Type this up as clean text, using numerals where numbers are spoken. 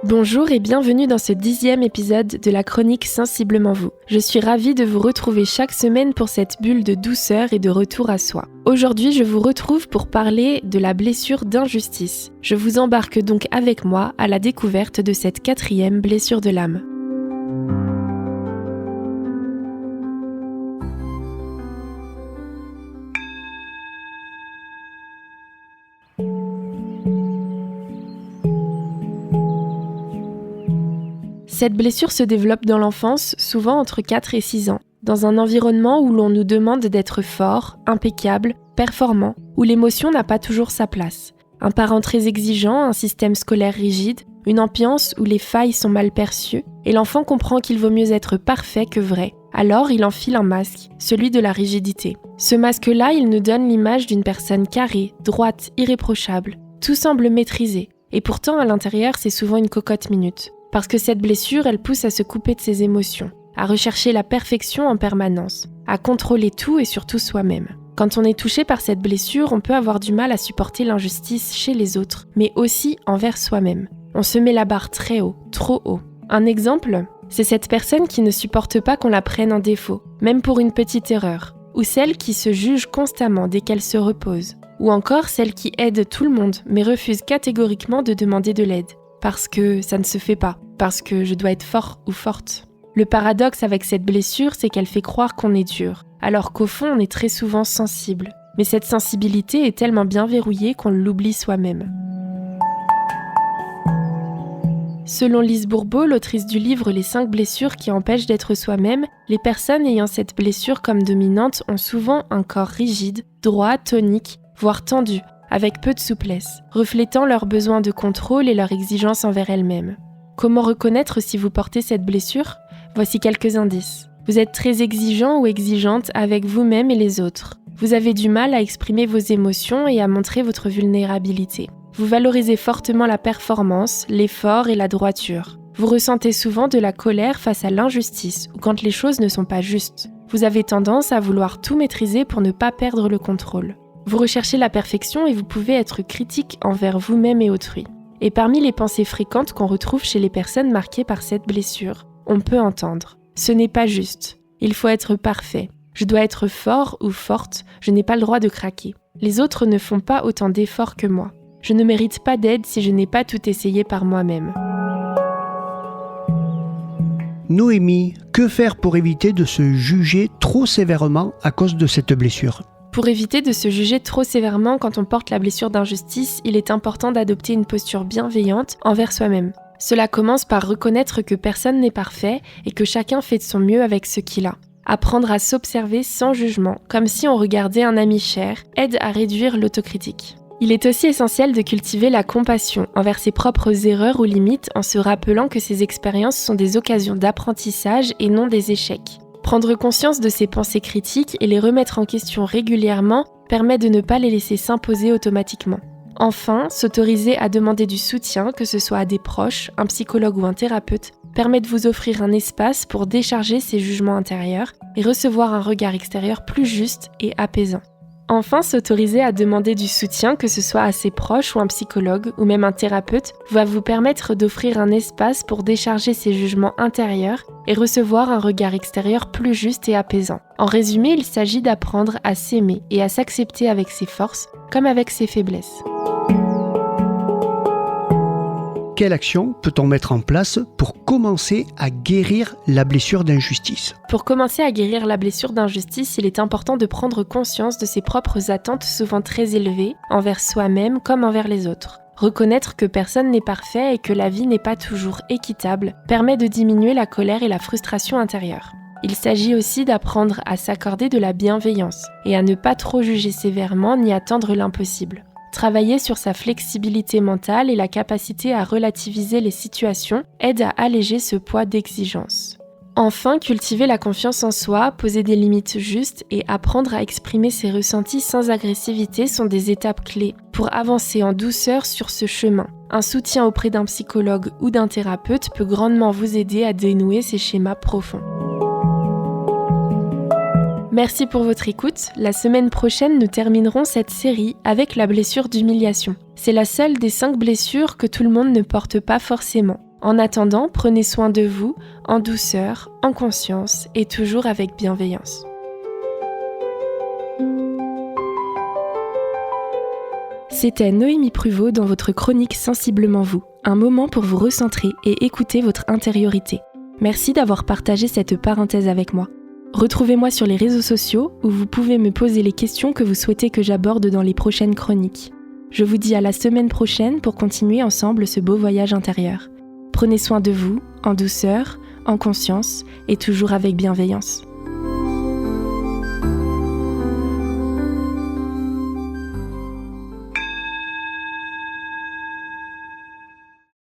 Bonjour et bienvenue dans ce 10e épisode de la chronique Sensiblement vous. Je suis ravie de vous retrouver chaque semaine pour cette bulle de douceur et de retour à soi. Aujourd'hui, je vous retrouve pour parler de la blessure d'injustice. Je vous embarque donc avec moi à la découverte de cette 4e blessure de l'âme. Cette blessure se développe dans l'enfance, souvent entre 4 et 6 ans, dans un environnement où l'on nous demande d'être fort, impeccable, performant, où l'émotion n'a pas toujours sa place. Un parent très exigeant, un système scolaire rigide, une ambiance où les failles sont mal perçues, et l'enfant comprend qu'il vaut mieux être parfait que vrai. Alors il enfile un masque, celui de la rigidité. Ce masque-là, il nous donne l'image d'une personne carrée, droite, irréprochable. Tout semble maîtrisé, et pourtant à l'intérieur c'est souvent une cocotte minute. Parce que cette blessure, elle pousse à se couper de ses émotions, à rechercher la perfection en permanence, à contrôler tout et surtout soi-même. Quand on est touché par cette blessure, on peut avoir du mal à supporter l'injustice chez les autres, mais aussi envers soi-même. On se met la barre très haut, trop haut. Un exemple, c'est cette personne qui ne supporte pas qu'on la prenne en défaut, même pour une petite erreur, ou celle qui se juge constamment dès qu'elle se repose, ou encore celle qui aide tout le monde, mais refuse catégoriquement de demander de l'aide. Parce que ça ne se fait pas, parce que je dois être fort ou forte. Le paradoxe avec cette blessure, c'est qu'elle fait croire qu'on est dur, alors qu'au fond, on est très souvent sensible. Mais cette sensibilité est tellement bien verrouillée qu'on l'oublie soi-même. Selon Lise Bourbeau, l'autrice du livre Les 5 blessures qui empêchent d'être soi-même, les personnes ayant cette blessure comme dominante ont souvent un corps rigide, droit, tonique, voire tendu, avec peu de souplesse, reflétant leurs besoins de contrôle et leur exigence envers elles-mêmes. Comment reconnaître si vous portez cette blessure ? Voici quelques indices. Vous êtes très exigeant ou exigeante avec vous-même et les autres. Vous avez du mal à exprimer vos émotions et à montrer votre vulnérabilité. Vous valorisez fortement la performance, l'effort et la droiture. Vous ressentez souvent de la colère face à l'injustice ou quand les choses ne sont pas justes. Vous avez tendance à vouloir tout maîtriser pour ne pas perdre le contrôle. Vous recherchez la perfection et vous pouvez être critique envers vous-même et autrui. Et parmi les pensées fréquentes qu'on retrouve chez les personnes marquées par cette blessure, on peut entendre « ce n'est pas juste, il faut être parfait, je dois être fort ou forte, je n'ai pas le droit de craquer, les autres ne font pas autant d'efforts que moi, je ne mérite pas d'aide si je n'ai pas tout essayé par moi-même ». Noémie, que faire pour éviter de se juger trop sévèrement à cause de cette blessure ? Pour éviter de se juger trop sévèrement quand on porte la blessure d'injustice, il est important d'adopter une posture bienveillante envers soi-même. Cela commence par reconnaître que personne n'est parfait et que chacun fait de son mieux avec ce qu'il a. Apprendre à s'observer sans jugement, comme si on regardait un ami cher, aide à réduire l'autocritique. Il est aussi essentiel de cultiver la compassion envers ses propres erreurs ou limites en se rappelant que ces expériences sont des occasions d'apprentissage et non des échecs. Prendre conscience de ses pensées critiques et les remettre en question régulièrement permet de ne pas les laisser s'imposer automatiquement. Enfin, s'autoriser à demander du soutien, que ce soit à des proches, un psychologue ou un thérapeute, permet de vous offrir un espace pour décharger ses jugements intérieurs et recevoir un regard extérieur plus juste et apaisant. Enfin, s'autoriser à demander du soutien, que ce soit à ses proches ou un psychologue ou même un thérapeute, va vous permettre d'offrir un espace pour décharger ses jugements intérieurs et recevoir un regard extérieur plus juste et apaisant. En résumé, il s'agit d'apprendre à s'aimer et à s'accepter avec ses forces comme avec ses faiblesses. Quelle action peut-on mettre en place pour commencer à guérir la blessure d'injustice ? Pour commencer à guérir la blessure d'injustice, il est important de prendre conscience de ses propres attentes souvent très élevées, envers soi-même comme envers les autres. Reconnaître que personne n'est parfait et que la vie n'est pas toujours équitable permet de diminuer la colère et la frustration intérieure. Il s'agit aussi d'apprendre à s'accorder de la bienveillance et à ne pas trop juger sévèrement ni attendre l'impossible. Travailler sur sa flexibilité mentale et la capacité à relativiser les situations aide à alléger ce poids d'exigence. Enfin, cultiver la confiance en soi, poser des limites justes et apprendre à exprimer ses ressentis sans agressivité sont des étapes clés pour avancer en douceur sur ce chemin. Un soutien auprès d'un psychologue ou d'un thérapeute peut grandement vous aider à dénouer ces schémas profonds. Merci pour votre écoute. La semaine prochaine, nous terminerons cette série avec la blessure d'humiliation. C'est la seule des 5 blessures que tout le monde ne porte pas forcément. En attendant, prenez soin de vous, en douceur, en conscience et toujours avec bienveillance. C'était Noémie Pruvot dans votre chronique Sensiblement vous, un moment pour vous recentrer et écouter votre intériorité. Merci d'avoir partagé cette parenthèse avec moi. Retrouvez-moi sur les réseaux sociaux où vous pouvez me poser les questions que vous souhaitez que j'aborde dans les prochaines chroniques. Je vous dis à la semaine prochaine pour continuer ensemble ce beau voyage intérieur. Prenez soin de vous, en douceur, en conscience et toujours avec bienveillance.